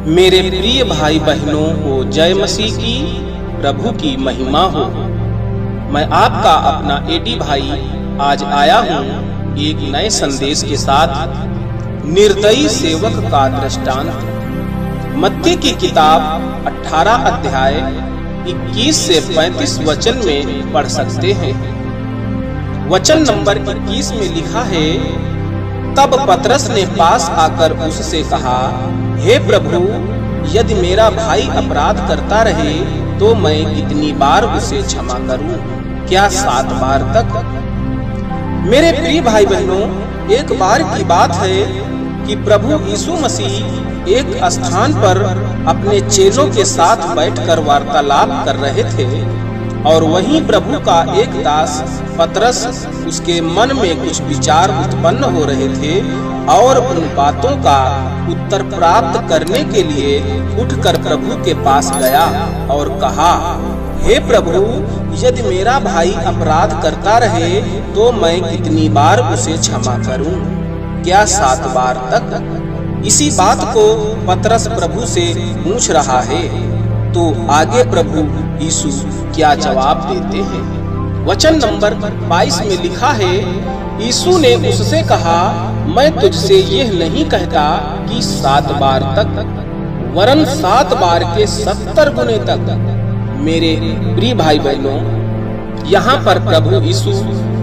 मेरे प्रिय भाई बहनों को जय मसीह की, प्रभु की महिमा हो। मैं आपका अपना एडी भाई आज आया हूँ एक नए संदेश के साथ। निर्दयी सेवक का दृष्टांत। मत्ती की किताब 18 अध्याय 21 से 35 वचन में पढ़ सकते हैं। वचन नंबर 21 में लिखा है, तब पतरस ने पास आकर उससे कहा, हे प्रभु, यदि मेरा भाई अपराध करता रहे तो मैं कितनी बार उसे क्षमा करूं? क्या 7 बार तक? मेरे प्रिय भाई बहनों, एक बार की बात है कि प्रभु यीशु मसीह एक स्थान पर अपने चेलों के साथ बैठकर वार्तालाप कर रहे थे और वहीं प्रभु का एक दास पतरस, उसके मन में कुछ विचार उत्पन्न हो रहे थे और उन बातों का उत्तर प्राप्त करने के लिए उठकर प्रभु के पास गया और कहा, हे प्रभु, यदि मेरा भाई अपराध करता रहे तो मैं कितनी बार उसे क्षमा करूं? क्या 7 बार तक? इसी बात को पतरस प्रभु से पूछ रहा है। तो आगे प्रभु यीशु क्या जवाब देते हैं? वचन नंबर 22 में लिखा है, यीशु ने उससे कहा, मैं तुझसे यह नहीं कहता कि 7 बार तक, वरन 7 बार के 70 गुने तक। मेरे प्रिय भाई बहनों, यहाँ पर प्रभु यीशु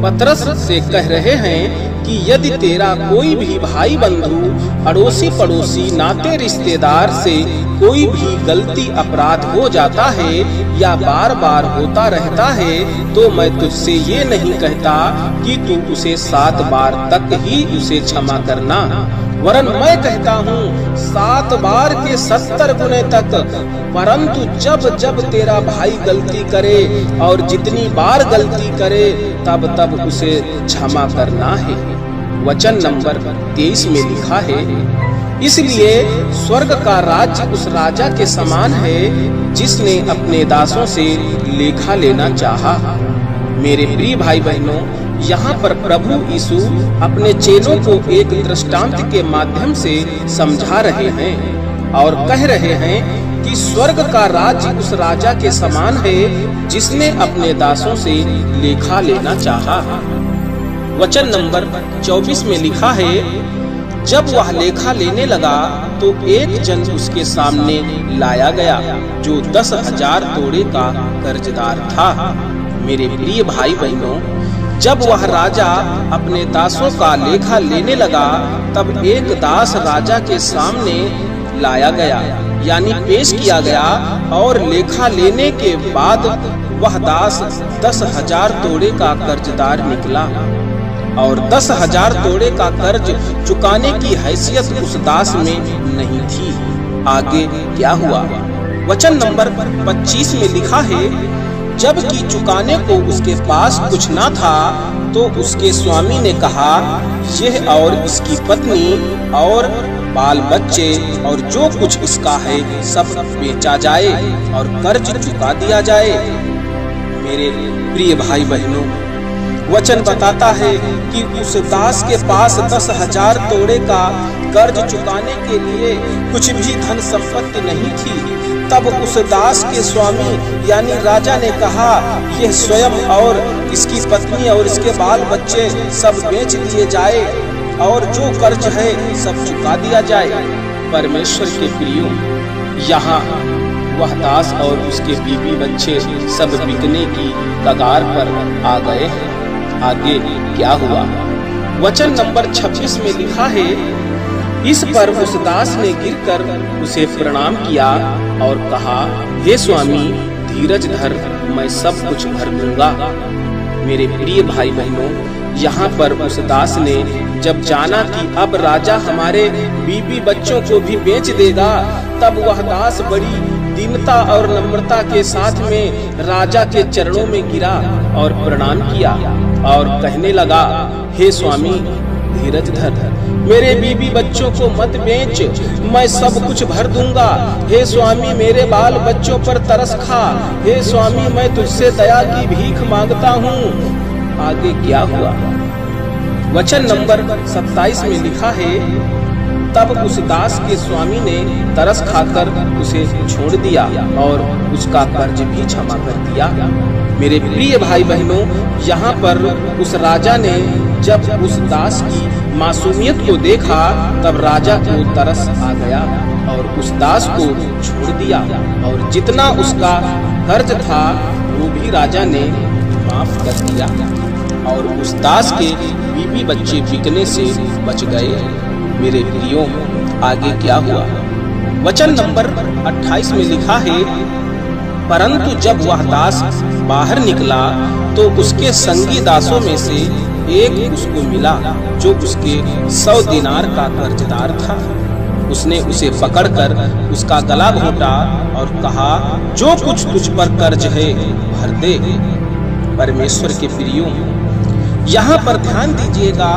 पतरस से कह रहे हैं कि यदि तेरा कोई भी भाई बंधु, अड़ोसी पड़ोसी, नाते रिश्तेदार से कोई भी गलती अपराध हो जाता है या बार बार होता रहता है, तो मैं तुझसे ये नहीं कहता कि तू उसे 7 बार तक ही उसे क्षमा करना, वरन मैं कहता हूँ 7 बार के 70 गुने तक। परंतु जब जब तेरा भाई गलती करे और जितनी बार गलती करे तब तब उसे क्षमा करना है। वचन नंबर 23 में लिखा है, इसलिए स्वर्ग का राज्य उस राजा के समान है जिसने अपने दासों से लेखा लेना चाहा। मेरे प्रिय भाई बहनों, यहाँ पर प्रभु यीशु अपने चेलों को एक दृष्टांत के माध्यम से समझा रहे हैं और कह रहे हैं कि स्वर्ग का राज्य उस राजा के समान है जिसने अपने दासों से लेखा लेना चाहा। वचन नंबर 24 में लिखा है, जब वह लेखा लेने लगा तो एक जन उसके सामने लाया गया जो 10,000 तोड़े का कर्जदार था। मेरे प्रिय भाई बहनों, जब वह राजा अपने दासों का लेखा लेने लगा तब एक दास राजा के सामने लाया गया, यानी पेश किया गया, और लेखा लेने के बाद वह दास 10,000 तोड़े का कर्जदार निकला और 10,000 तोड़े का कर्ज चुकाने की हैसियत उस दास में नहीं थी। आगे क्या हुआ? वचन नंबर 25 में लिखा है, जबकि चुकाने को उसके पास कुछ न था तो उसके स्वामी ने कहा, यह और इसकी पत्नी और बाल बच्चे और जो कुछ इसका है सब बेचा जाए और कर्ज चुका दिया जाए। मेरे प्रिय भाई बहनों, वचन बताता है कि उस दास के पास 10,000 तोड़े का कर्ज चुकाने के लिए कुछ भी धन संपत्ति नहीं थी। तब उस दास के स्वामी यानी राजा ने कहा, यह स्वयं और इसकी पत्नी और इसके बाल बच्चे सब बेच दिए जाए और जो कर्ज है सब चुका दिया जाए। परमेश्वर के प्रियो, यहाँ वह दास और उसके बीवी बच्चे सब बिकने की कगार पर आ गए हैं। आगे क्या हुआ? वचन नंबर 26 में लिखा है, इस पर उस दास ने गिरकर उसे प्रणाम किया और कहा, हे स्वामी, धीरज धर, मैं सब कुछ भर दूंगा। मेरे प्रिय भाई बहनों, यहाँ पर उस दास ने जब जाना कि अब राजा हमारे बीवी बच्चों को भी बेच देगा, तब वह दास बड़ी दीनता और नम्रता के साथ में राजा के चरणों में गिरा और प्रणाम किया और कहने लगा, हे स्वामी, धीरज धर, मेरे बीवी बच्चों को मत बेच, मैं सब कुछ भर दूंगा। हे स्वामी, मेरे बाल बच्चों पर तरस खा। हे स्वामी, मैं तुझसे दया की भीख मांगता हूँ। आगे क्या हुआ? वचन नंबर 27 में लिखा है, तब उस दास के स्वामी ने तरस खाकर उसे छोड़ दिया और उसका कर्ज भी क्षमा कर दिया। मेरे प्रिय भाई बहनों, यहाँ पर उस राजा ने जब उस दास की मासूमियत को देखा तब राजा को तरस आ गया और उस दास को छोड़ दिया और जितना उसका कर्ज था वो भी राजा ने माफ कर दिया और उस दास के बीवी बच्चे बिकने से बच गए। मेरे प्रियो, आगे क्या हुआ? वचन नंबर 28 में लिखा है, परंतु जब वह दास बाहर निकला तो उसके संगी दासों में से एक उसको मिला जो उसके 100 दिनार का कर्जदार था। उसने उसे पकड़कर उसका गला घोंटा और कहा, जो कुछ तुझ पर कर्ज है भर दे। परमेश्वर के प्रियो, यहाँ पर ध्यान दीजिएगा,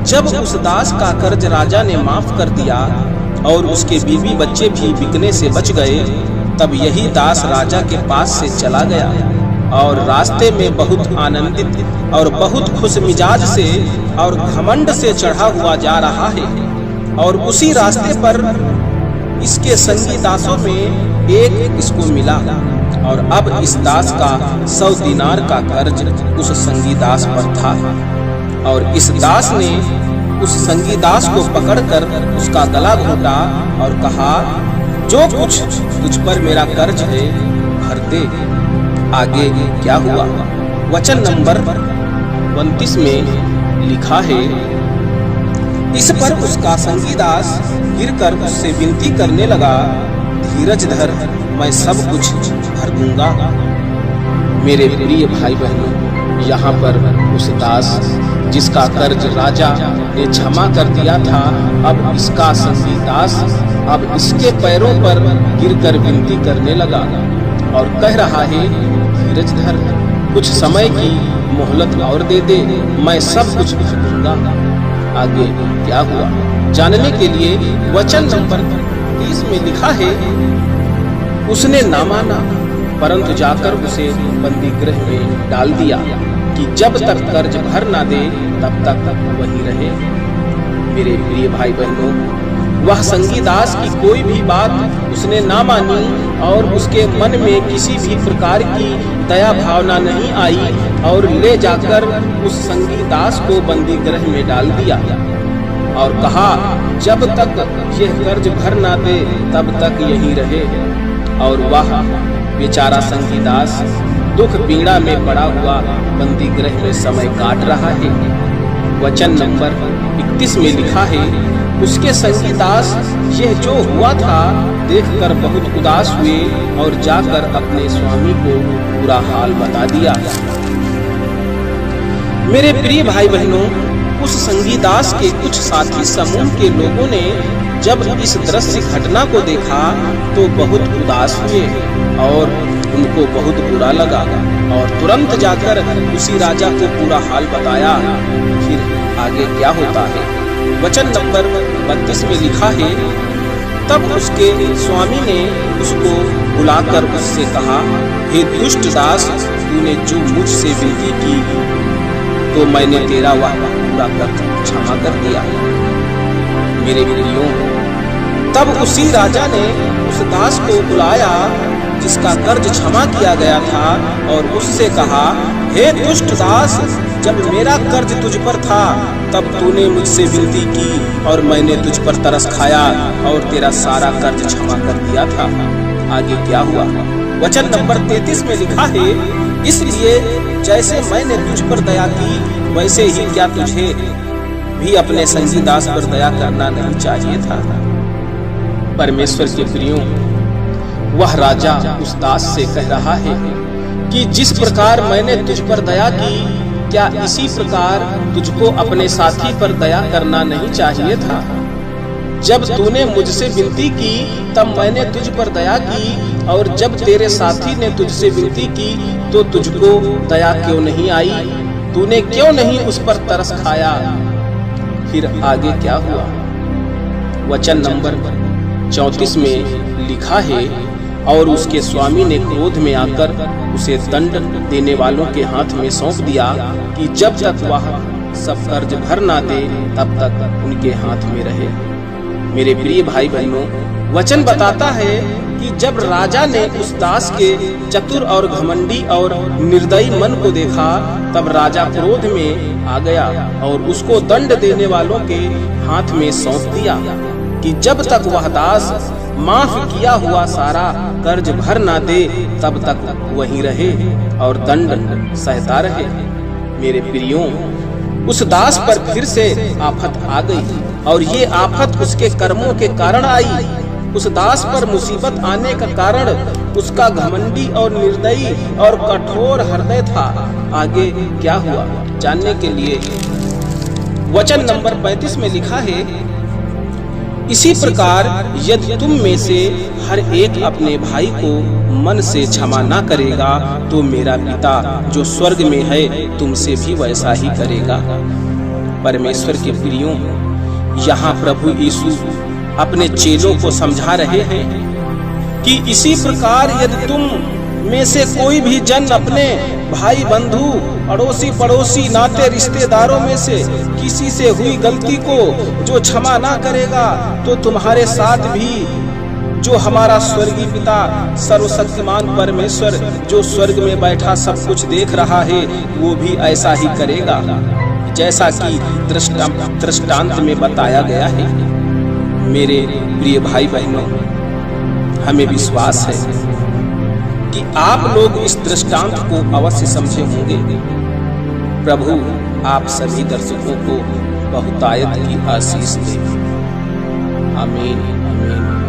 जब उस दास का कर्ज राजा ने माफ कर दिया और उसके बीवी बच्चे भी बिकने से बच गए, तब यही दास राजा के पास से चला गया और रास्ते में बहुत आनंदित और बहुत खुश मिजाज से और घमंड से चढ़ा हुआ जा रहा है। और उसी रास्ते पर इसके संगी दासों में एक इसको मिला और अब इस दास का 100 दिनार का कर्ज उस संगी दास पर था और इस दास ने उस संगी दास को पकड़कर उसका गला घोंटा और कहा, जो कुछ तुझ पर मेरा कर्ज है भर दे। आगे क्या हुआ? वचन नंबर 29 में लिखा है, इस पर उसका संगी दास गिरकर उससे विनती करने लगा, धीरज धर, मैं सब कुछ भर दूंगा। मेरे प्रिय भाई बहनों, यहाँ पर उस दास जिसका कर्ज राजा ने क्षमा कर दिया था, अब इसका संगी दास अब इसके पैरों पर गिरकर विनती करने लगा और कह रहा है, धीरज धर, कुछ समय की मोहलत और दे दे, मैं सब कुछ भर दूंगा। आगे क्या हुआ जानने के लिए वचन नंबर 30 में लिखा है, उसने ना माना परंतु जाकर उसे बंदी गृह में डाल दिया कि जब तक कर्ज भर ना दे तब तक वहीं रहे। मेरे प्रिय भाई बहनों, वह संगी दास की कोई भी बात उसने ना मानी और उसके मन में किसी भी प्रकार की दया भावना नहीं आई और ले जाकर उस संगी दास को बंदी गृह में डाल दिया और कहा, जब तक यह कर्ज भर ना दे तब तक यहीं रहे। और वह बेचारा संगी दास दुख पीड़ा में पड़ा हुआ बंदी गृह में समय काट रहा है। वचन नंबर 31 में लिखा है, उसके संगी दास यह जो हुआ था देखकर बहुत उदास हुए और जाकर अपने स्वामी को बुरा हाल बता दिया। मेरे प्रिय भाई बहनों, उस संगी दास के कुछ साथी समूह के लोगों ने जब इस दृश्य घटना को देखा तो बहुत उदास हुए और उनको बहुत बुरा लगा और तुरंत जाकर उसी राजा को पूरा हाल बताया। फिर आगे क्या होता है? वचन नंबर 32 में लिखा है, तब उसके स्वामी ने उसको बुलाकर उससे कहा, हे दुष्ट दास, तूने जो मुझसे विनती की तो मैंने तेरा वह पूरा कर क्षमा कर दिया। मेरे प्रियो, तब उसी राजा ने उस दास को बुलाया जिसका कर्ज क्षमा किया गया था और उससे कहा, हे दुष्ट दास, जब मेरा कर्ज तुझ पर था तब तूने मुझसे विनती की और मैंने तुझ पर तरस खाया और तेरा सारा कर्ज क्षमा कर दिया था। आगे क्या हुआ? वचन नंबर 33 में लिखा है, इसलिए जैसे मैंने तुझ पर दया की वैसे ही क्या तुझे भी अपने संगी दास पर दया करना नहीं चाहिए था? परमेश्वर के प्रियो, वह राजा उस दास से कह रहा है कि जिस प्रकार मैंने तुझ पर दया की, क्या इसी प्रकार तुझको अपने साथी पर दया करना नहीं चाहिए था? जब तूने मुझसे विनती की तब मैंने तुझ पर दया की और जब तेरे साथी ने तुझसे विनती की तो तुझको दया क्यों नहीं आई? तूने क्यों नहीं उस पर तरस खाया? फिर आगे क्या हुआ? वचन नंबर 34 में लिखा है, और उसके स्वामी ने क्रोध में आकर उसे दंड देने वालों के हाथ में सौंप दिया कि जब तक वह सब कर्ज भर ना दे तब तक उनके हाथ में रहे। मेरे प्रिय भाई बहनों, वचन बताता है कि जब राजा ने उस दास के चतुर और घमंडी और निर्दयी मन को देखा, तब राजा क्रोध में आ गया और उसको दंड देने वालों के हाथ में सौंप दिया कि जब तक वह दास माफ किया हुआ सारा कर्ज भर ना दे, तब तक वहीं रहे और दंड सहता रहे। मेरे प्रियों, उस दास पर फिर से आफत आ गई और ये आफत उसके कर्मों के कारण आई। उस दास पर मुसीबत आने का कारण उसका घमंडी और निर्दयी और कठोर हृदय था। आगे क्या हुआ जानने के लिए वचन नंबर 35 में लिखा है, इसी प्रकार यदि तुम में से हर एक अपने भाई को मन से क्षमा ना करेगा, तो मेरा पिता जो स्वर्ग में है तुमसे भी वैसा ही करेगा। परमेश्वर के प्रियों, यहाँ प्रभु यीशु अपने चेलों को समझा रहे हैं कि इसी प्रकार यदि तुम में से कोई भी जन अपने भाई बंधु अड़ोसी पड़ोसी नाते रिश्तेदारों में से किसी से हुई गलती को जो क्षमा ना करेगा, तो तुम्हारे साथ भी जो हमारा स्वर्गीय पिता सर्वशक्तिमान परमेश्वर जो स्वर्ग में बैठा सब कुछ देख रहा है, वो भी ऐसा ही करेगा, जैसा कि दृष्टांत में बताया गया है। मेरे प्रिय भाई बहनों, हमें विश्वास है कि आप लोग इस दृष्टांत को अवश्य समझे होंगे। प्रभु आप सभी दर्शकों को बहुतायत की आशीष दे। आमीन आमीन।